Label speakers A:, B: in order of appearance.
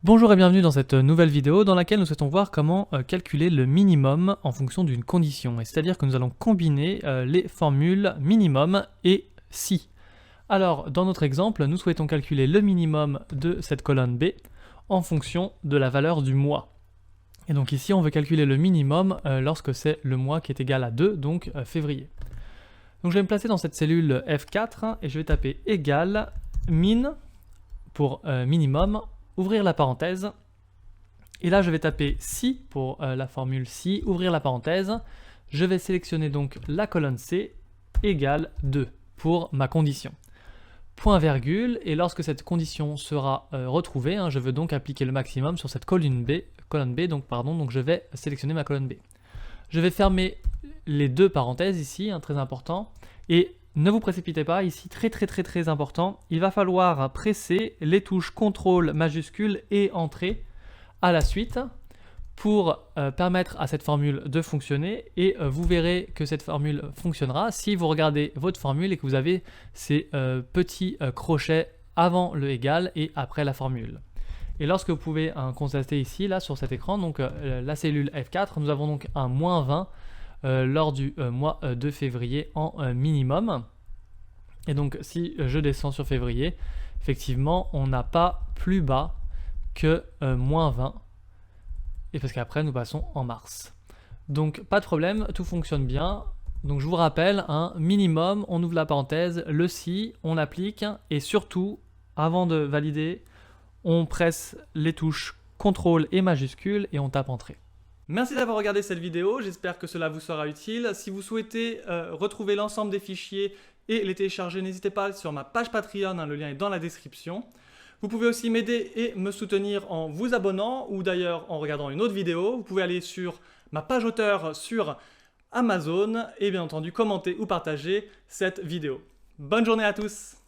A: Bonjour et bienvenue dans cette nouvelle vidéo dans laquelle nous souhaitons voir comment calculer le minimum en fonction d'une condition. C'est-à-dire que nous allons combiner les formules minimum et si. Alors, dans notre exemple, nous souhaitons calculer le minimum de cette colonne B en fonction de la valeur du mois. Et donc ici, on veut calculer le minimum lorsque c'est le mois qui est égal à 2, donc février. Donc je vais me placer dans cette cellule F4 et je vais taper égal min pour minimum, ouvrir la parenthèse, et là je vais taper si pour la formule si, ouvrir la parenthèse, je vais sélectionner donc la colonne C égale 2 pour ma condition. Point virgule, et lorsque cette condition sera retrouvée, je veux donc appliquer le maximum sur cette colonne B, donc je vais sélectionner ma colonne B. Je vais fermer les deux parenthèses ici, très important, et ne vous précipitez pas, ici très important, il va falloir presser les touches CTRL majuscule et Entrée à la suite pour permettre à cette formule de fonctionner, et vous verrez que cette formule fonctionnera si vous regardez votre formule et que vous avez ces petits crochets avant le égal et après la formule. Et lorsque vous pouvez constater ici, là sur cet écran, donc la cellule F4, nous avons donc un moins 20 lors du mois de février en minimum. Et donc si je descends sur février, effectivement on n'a pas plus bas que moins 20, et parce qu'après nous passons en mars. Donc pas de problème, tout fonctionne bien. Donc je vous rappelle, un minimum, on ouvre la parenthèse, le si, on applique, et surtout, avant de valider, on presse les touches CTRL et majuscule et on tape Entrée. Merci d'avoir regardé cette vidéo, j'espère que cela vous sera utile. Si vous souhaitez retrouver l'ensemble des fichiers et les télécharger, n'hésitez pas sur ma page Patreon, le lien est dans la description. Vous pouvez aussi m'aider et me soutenir en vous abonnant ou d'ailleurs en regardant une autre vidéo. Vous pouvez aller sur ma page auteur sur Amazon et bien entendu commenter ou partager cette vidéo. Bonne journée à tous!